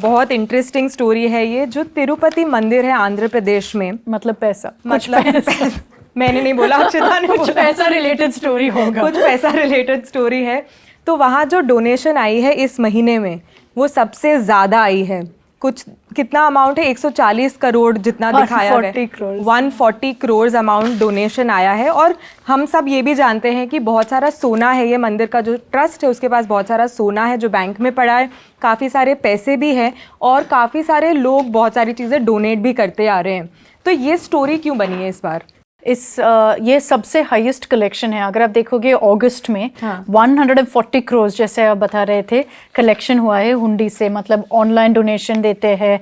बहुत इंटरेस्टिंग स्टोरी है ये, जो तिरुपति मंदिर है आंध्र प्रदेश में। मतलब पैसा, मैंने नहीं बोला, अक्षता ने बोला। पैसा रिलेटेड स्टोरी होगा, कुछ पैसा रिलेटेड स्टोरी है। तो वहाँ जो डोनेशन आई है इस महीने में वो सबसे ज़्यादा आई है। कुछ कितना अमाउंट है, 140 करोड़ जितना दिखाया गया, 140 करोड़ अमाउंट डोनेशन आया है। और हम सब ये भी जानते हैं कि बहुत सारा सोना है, ये मंदिर का जो ट्रस्ट है उसके पास बहुत सारा सोना है जो बैंक में पड़ा है, काफ़ी सारे पैसे भी हैं, और काफ़ी सारे लोग बहुत सारी चीज़ें डोनेट भी करते आ रहे हैं। तो ये स्टोरी क्यों बनी है इस बार? ये सबसे हाईएस्ट कलेक्शन है। अगर आप देखोगे अगस्त में 140 करोड़ जैसे आप बता रहे थे कलेक्शन हुआ है हुंडी से, मतलब ऑनलाइन डोनेशन देते हैं,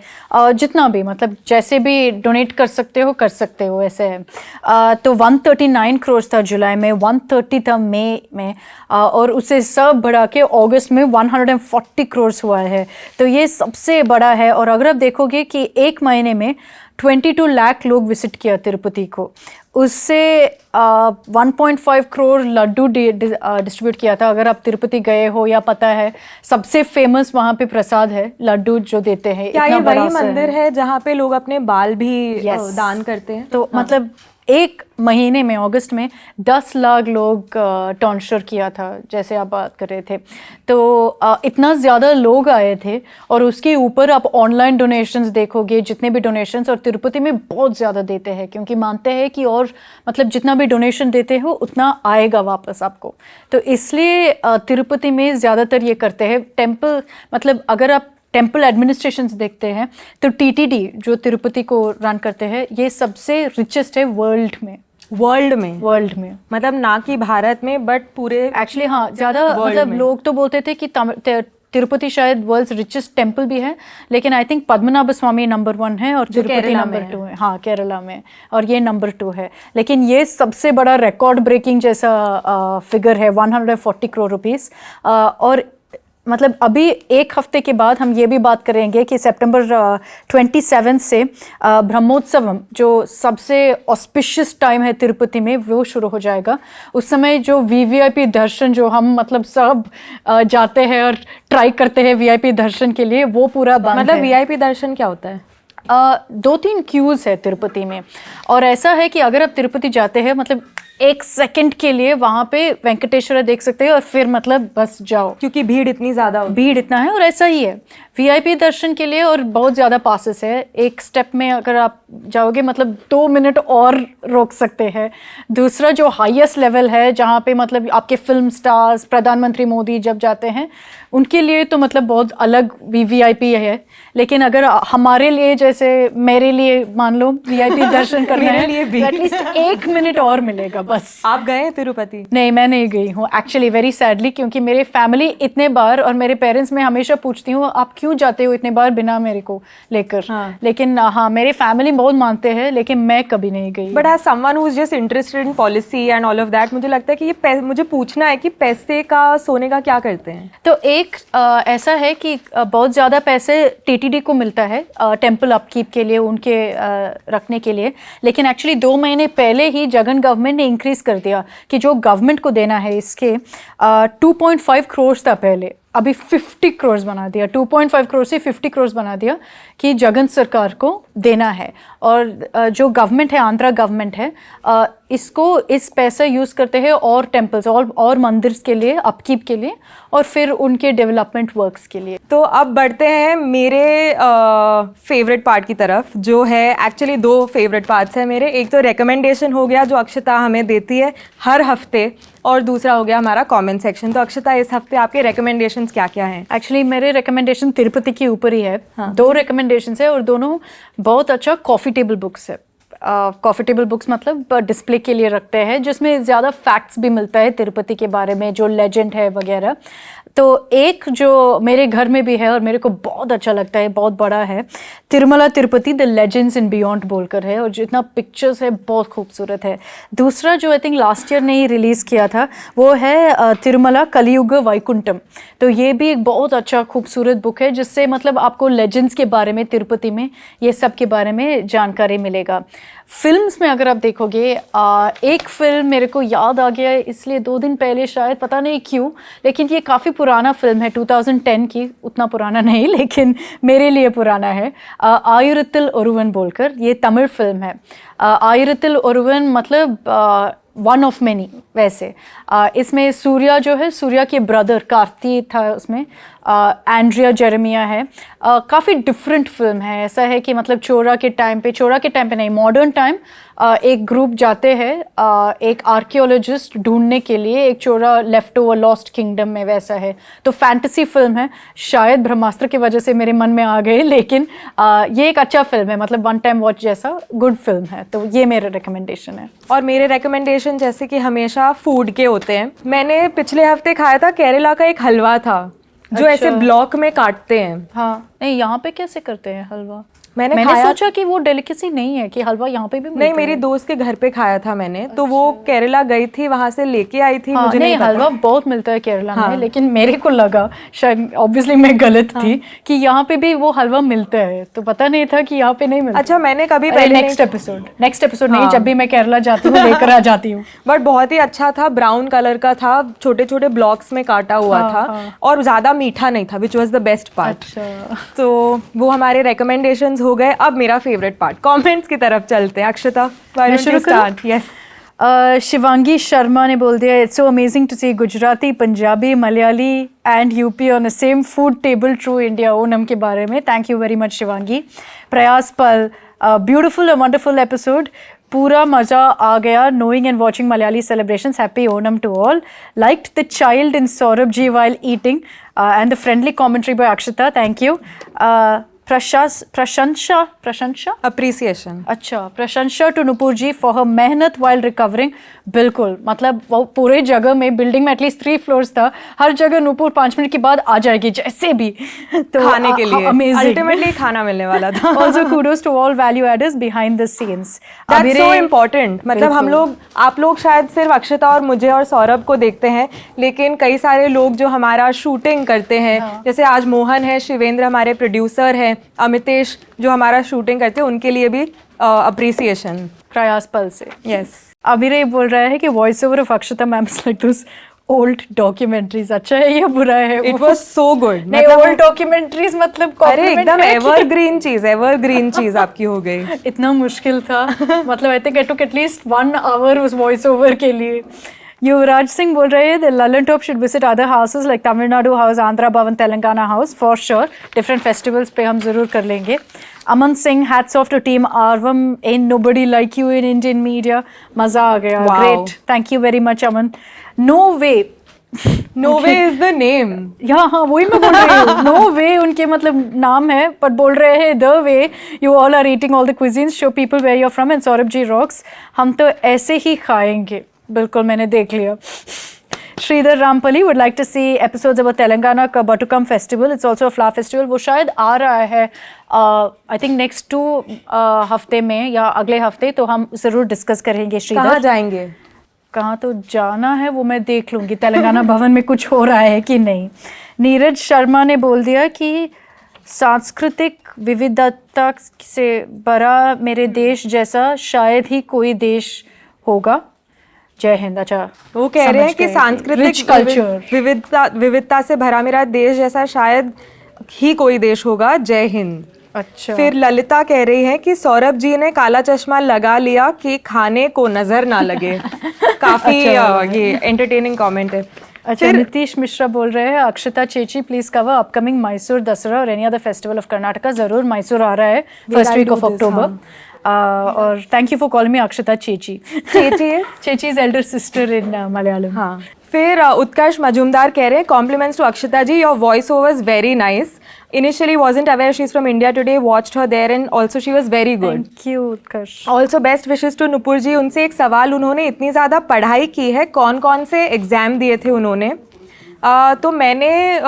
जितना भी मतलब जैसे भी डोनेट कर सकते हो ऐसे है। तो 139 करोड़ था जुलाई में, 130 था मई में, और उसे सब बढ़ा के अगस्त में 140 करोड़ हुआ है। तो ये सबसे बड़ा है। और अगर आप देखोगे कि एक महीने में 22 लाख लोग विजिट किया तिरुपति को, उससे 1.5 करोड़ लड्डू डिस्ट्रीब्यूट किया था। अगर आप तिरुपति गए हो या पता है, सबसे फेमस वहाँ पे प्रसाद है लड्डू जो देते हैं। क्या ये वही मंदिर है जहाँ पे लोग अपने बाल भी दान करते हैं? तो मतलब एक महीने में अगस्त में 10 लाख लोग टॉन्शर किया था, जैसे आप बात कर रहे थे। तो इतना ज़्यादा लोग आए थे, और उसके ऊपर आप ऑनलाइन डोनेशंस देखोगे, जितने भी डोनेशंस, और तिरुपति में बहुत ज़्यादा देते हैं क्योंकि मानते हैं कि और मतलब जितना भी डोनेशन देते हो उतना आएगा वापस आपको। तो इसलिए तिरुपति में ज़्यादातर ये करते हैं। टेम्पल मतलब अगर आप टेम्पल एडमिनिस्ट्रेशंस देखते हैं तो टीटीडी जो तिरुपति को रन करते हैं, ये सबसे रिचेस्ट है वर्ल्ड में। मतलब ना कि भारत में, बट पूरे एक्चुअली हाँ ज़्यादा मतलब लोग तो बोलते थे कि तिरुपति शायद वर्ल्ड्स रिचेस्ट टेम्पल भी है, लेकिन I think Padmanabha Swamy number 1 है और तिरुपति नंबर 2 है। हाँ, केरला में, और ये नंबर 2 है। लेकिन ये सबसे बड़ा रिकॉर्ड ब्रेकिंग जैसा फिगर है, 140 करोड़ रुपीस। और मतलब अभी एक हफ्ते के बाद हम ये भी बात करेंगे कि सितंबर 27 से ब्रह्मोत्सवम जो सबसे ऑस्पिशियस टाइम है तिरुपति में, वो शुरू हो जाएगा। उस समय जो वीवीआईपी दर्शन जो हम मतलब सब जाते हैं और ट्राई करते हैं वीआईपी दर्शन के लिए, वो पूरा बंद है। मतलब वीआईपी दर्शन क्या होता है? 2-3 क्यूज है तिरुपति में, और ऐसा है कि अगर आप तिरुपति जाते हैं मतलब 1 सेकंड के लिए वहाँ पे वेंकटेश्वर देख सकते हैं और फिर मतलब बस जाओ, क्योंकि भीड़ इतनी ज़्यादा भीड़ इतना है। और ऐसा ही है वीआईपी दर्शन के लिए, और बहुत ज़्यादा पासेस है। एक स्टेप में अगर आप जाओगे मतलब 2 मिनट और रोक सकते हैं। दूसरा जो हाईएस्ट लेवल है जहाँ पे मतलब आपके फिल्म स्टार्स, प्रधानमंत्री मोदी जब जाते हैं, उनके लिए तो मतलब बहुत अलग वीवीआईपी है। लेकिन अगर हमारे लिए, जैसे मेरे लिए मान लो वीआईपी दर्शन करना है, तो एटलीस्ट 1 मिनट और मिलेगा बस। आप गए हैं तिरुपति? नहीं, मैं नहीं गई हूँ एक्चुअली, वेरी सैडली, क्योंकि मेरे फैमिली इतने बार, और मेरे पेरेंट्स, मैं हमेशा पूछती हूँ आप क्यों जाते हो इतने बार बिना मेरे को लेकर। हाँ। लेकिन हाँ, मेरे फैमिली बहुत मानते हैं, लेकिन मैं कभी नहीं गई। But as someone who is just interested in policy and all of that, मुझे लगता है कि ये मुझे पूछना है कि पैसे का सोने का क्या करते हैं? तो एक ऐसा है कि बहुत ज़्यादा पैसे टीटीडी को मिलता है टेम्पल अपकीप के लिए, उनके रखने के लिए। लेकिन एक्चुअली 2 महीने पहले ही जगन गवर्नमेंट ने इंक्रीज कर दिया कि जो गवर्नमेंट को देना है इसके 2.5 करोड़ था पहले, अभी 50 करोड़ बना दिया। 2.5 करोड़ से 50 करोड़ बना दिया कि जगन सरकार को देना है। और जो गवर्नमेंट है, आंध्रा गवर्नमेंट है, इसको इस पैसा यूज़ करते हैं और टेम्पल्स और मंदिर के लिए, अपकीप के लिए, और फिर उनके डेवलपमेंट वर्क्स के लिए। तो अब बढ़ते हैं मेरे फेवरेट पार्ट की तरफ, जो है एक्चुअली 2 फेवरेट पार्ट्स हैं मेरे। एक तो रिकमेंडेशन हो गया जो अक्षता हमें देती है हर हफ्ते, और दूसरा हो गया हमारा कमेंट सेक्शन। तो अक्षता, इस हफ्ते आपके रिकमेंडेशंस क्या क्या हैं? एक्चुअली मेरे रिकमेंडेशन तिरुपति के ऊपर ही है। हाँ। 2 रिकमेंडेशंस है और दोनों बहुत अच्छा कॉफ़ी टेबल बुक्स है। कॉफ़ी टेबल बुक्स मतलब डिस्प्ले के लिए रखते हैं, जिसमें ज़्यादा फैक्ट्स भी मिलता है तिरुपति के बारे में, जो लेजेंड है वगैरह। तो एक जो मेरे घर में भी है और मेरे को बहुत अच्छा लगता है, बहुत बड़ा है, Tirumala Tirupati the legends in beyond बोलकर है, और जितना पिक्चर्स है बहुत खूबसूरत है। दूसरा जो आई थिंक लास्ट ईयर ने ही रिलीज़ किया था, वो है तिरुमला कलियुग वैकुंठम। तो ये भी एक बहुत अच्छा खूबसूरत बुक है, जिससे मतलब आपको लेजेंड्स के बारे में, तिरुपति में ये सब के बारे में जानकारी मिलेगा। फिल्म्स में अगर आप देखोगे, एक फिल्म मेरे को याद आ गया इसलिए 2 दिन पहले, शायद पता नहीं क्यों, लेकिन ये काफ़ी पुराना फिल्म है, 2010 की, उतना पुराना नहीं लेकिन मेरे लिए पुराना है। आयुरतिल ओरुवन बोलकर, ये तमिल फिल्म है। आयुरतिल ओरुवन मतलब वन ऑफ मैनी। वैसे इसमें सूर्या जो है, सूर्या के ब्रदर कार्ती था उसमें, एंड्रिया जेरेमिया है। काफ़ी डिफरेंट फिल्म है। ऐसा है कि मतलब चोरा के टाइम पे नहीं, मॉडर्न टाइम, एक ग्रुप जाते हैं एक आर्कियोलॉजिस्ट ढूंढने के लिए एक चोरा लेफ्ट ओवर लॉस्ट किंगडम में, वैसा है। तो फैंटेसी फिल्म है, शायद ब्रह्मास्त्र की वजह से मेरे मन में आ गए, लेकिन ये एक अच्छा फिल्म है, मतलब वन टाइम वॉच जैसा गुड फिल्म है। तो ये मेरा रिकमेंडेशन है। और मेरे रिकमेंडेशन जैसे कि हमेशा फूड के होते हैं। मैंने पिछले हफ्ते खाया था, केरला का एक हलवा था जो अच्छा। ऐसे ब्लॉक में काटते हैं। हाँ, नहीं यहाँ पे कैसे करते हैं हलवा? मैंने सोचा कि वो डेलिकेसी नहीं है कि हलवा यहाँ पे भी मिलता नहीं, मेरी दोस्त के घर पे खाया था मैंने। तो वो केरला गई थी, वहां से लेके आई थी। हाँ, मुझे नहीं पता। हलवा बहुत मिलता है केरला हाँ। में, लेकिन मेरे को लगा, शायद ऑब्वियसली मैं गलत थी, कि यहाँ पे भी वो हलवा मिलता है, तो पता नहीं था कि यहाँ पे नहीं मिलता। अच्छा, मैंने कभी पहले नेक्स्ट एपिसोड नहीं, जब भी मैं केरला जाती हूँ लेकर आ जाती हूँ। बट बहुत ही अच्छा था, ब्राउन कलर का था, छोटे छोटे ब्लॉक्स में काटा हुआ था, और ज्यादा मीठा नहीं था, which was the best part. तो वो हमारे रिकमेंडेशंस हो गए। अब मेरा फेवरेट पार्ट, कमेंट्स की तरफ चलते हैं। अक्षता, मैं शुरू करूं? यस। शिवांगी शर्मा ने बोल दिया, it's so amazing to see Gujarati, Punjabi, Malayali and UP on the same food table, true India, Onam के बारे में। Thank you very much Shivangi. प्रयास पल, ब्यूटिफुल एंड वंडरफुल एपिसोड, पूरा मज़ा आ गया knowing and watching Malayali celebrations. Happy Onam to all. Liked the child in Saurabh ji while eating and the friendly commentary by Akshita. Thank you. प्रशंसा अप्रिसिएशन। अच्छा, प्रशंसा टू नुपुर जी फॉर हर मेहनत वाइल रिकवरिंग। बिल्कुल, मतलब वो पूरे जगह में, बिल्डिंग में एटलीस्ट 3 फ्लोर्स था, हर जगह नुपुर 5 मिनट के बाद आ जाएगी जैसे भी, तो खाने के लिए अमेजिंग, अल्टीमेटली खाना मिलने वाला था। Also kudos to all value adders behind the scenes. That's so important. मतलब आप लोग शायद सिर्फ अक्षता और मुझे और सौरभ को देखते हैं, लेकिन कई सारे लोग जो हमारा शूटिंग करते हैं, जैसे आज मोहन है, शिवेंद्र हमारे प्रोड्यूसर हैं, अमितेश जो हमारा शूटिंग करते हैं, उनके लिए भी अप्रिसिएशन प्रयास पल से। यस। अभी ये बोल रहा है कि voice over of Akshata ma'am is like those old documentaries. अच्छा है या बुरा है? It was so good. नहीं, ओल्ड डॉक्यूमेंट्रीज मतलब अरे एकदम एवरग्रीन चीज आपकी हो गई। इतना मुश्किल था, मतलब I think I took at least 1 hour उस वॉइस ओवर के लिए। युवराज सिंह बोल रहे हैं, the Lallantop should visit other houses like Tamil Nadu house, Andhra Bhavan, Telangana house for sure. Different festivals पे हम जरूर कर लेंगे। Aman Singh, hats off to team Aravam, in nobody like you in Indian media. मजा आ गया। Great, thank you very much Aman. No way is the name. हाँ, वही मैं बोल रही हूँ। नो वे उनके मतलब नाम है, पर बोल रहे हैं the way you all are eating all the cuisines, show people where you are from and Saurabh ji rocks. हम तो ऐसे ही खाएंगे। बिल्कुल मैंने देख लिया. Sridhar Rampalli would like to see episodes about Telangana का Batukam festival. It's also a flower festival. वो शायद आ रहा है I think next 2 हफ्ते में या अगले हफ्ते, तो हम ज़रूर डिस्कस करेंगे. श्रीधर कहाँ जाएंगे? कहाँ तो जाना है वो मैं देख लूँगी, तेलंगाना भवन में कुछ हो रहा है कि नहीं. नीरज शर्मा ने बोल दिया कि सांस्कृतिक विविधता से भरा मेरे देश जैसा शायद ही कोई देश होगा. जय हिंद. अच्छा, वो कह रहे हैं कि सांस्कृतिक विविधता से भरा मेरा देश जैसा शायद ही कोई देश होगा. जय हिंद. अच्छा. फिर ललिता कह रही है कि सौरभ जी ने काला चश्मा लगा लिया कि खाने को नजर ना लगे. काफी ये एंटरटेनिंग कमेंट है. अच्छा, नीतीश मिश्रा बोल रहे हैं अक्षता चेची प्लीज कवर अपकमिंग मैसूर दसरा और any other festival of Karnataka. जरूर, मैसूर आ रहा है फर्स्ट वीक ऑफ अक्टूबर. और thank you for calling me Akshata chechi. Chechi is elder sister in Malayalam. हाँ. फिर उत्कर्ष मजूमदार कह रहे हैं compliments to Akshata ji, your voice over is very nice. Initially wasn't aware she's from India today, watched her there and also she was very good. Thank you Utkarsh. Also best wishes to Nupur ji. उनसे एक सवाल, उन्होंने इतनी ज़्यादा पढ़ाई की है, कौन कौन से एग्ज़ाम दिए थे उन्होंने? तो मैंने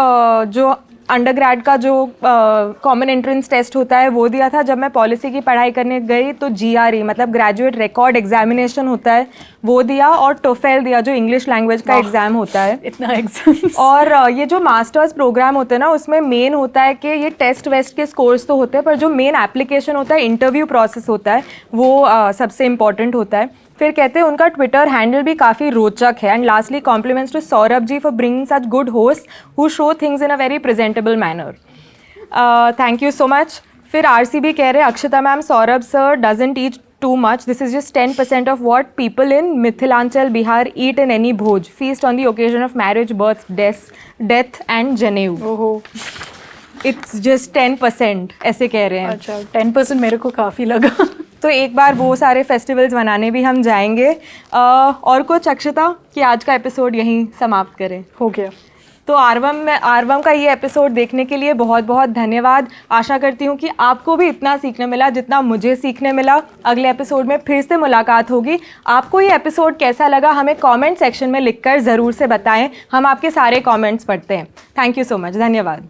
जो अंडरग्रेड का जो कॉमन एंट्रेंस टेस्ट होता है वो दिया था. जब मैं पॉलिसी की पढ़ाई करने गई तो GRE मतलब ग्रेजुएट रिकॉर्ड एग्जामिनेशन होता है वो दिया, और टोफेल दिया जो इंग्लिश लैंग्वेज का एग्ज़ाम होता है. इतना एग्जाम. और ये जो मास्टर्स प्रोग्राम होते हैं ना, उसमें मेन होता है कि ये टेस्ट वेस्ट के स्कोर्स तो होते हैं, पर जो मेन एप्लीकेशन होता है, इंटरव्यू प्रोसेस होता है, वो सबसे इम्पॉर्टेंट होता है. फिर कहते हैं उनका ट्विटर हैंडल भी काफ़ी रोचक है. And lastly compliments to Saurabh ji for bringing such good host who show things in a very presentable manner. Thank you so much. फिर RCB कह रहे हैं Akshata ma'am, Saurabh sir doesn't eat too much. This is just 10% of what people in Mithilanchal, Bihar eat in any bhoj feast on the occasion of marriage, birth, death and Janev. ओहो. It's just 10%. ऐसे कह रहे हैं. अच्छा, 10% मेरे को काफ़ी लगा. तो एक बार वो सारे फेस्टिवल्स मनाने भी हम जाएंगे. और कुछ अक्षता कि आज का एपिसोड यहीं समाप्त करें. हो गया. तो आरवम का ये एपिसोड देखने के लिए बहुत बहुत धन्यवाद. आशा करती हूँ कि आपको भी इतना सीखने मिला जितना मुझे सीखने मिला. अगले एपिसोड में फिर से मुलाकात होगी. आपको ये एपिसोड कैसा लगा हमें कमेंट सेक्शन में लिखकर ज़रूर से बताएं. हम आपके सारे कमेंट्स पढ़ते हैं. Thank you so much. धन्यवाद.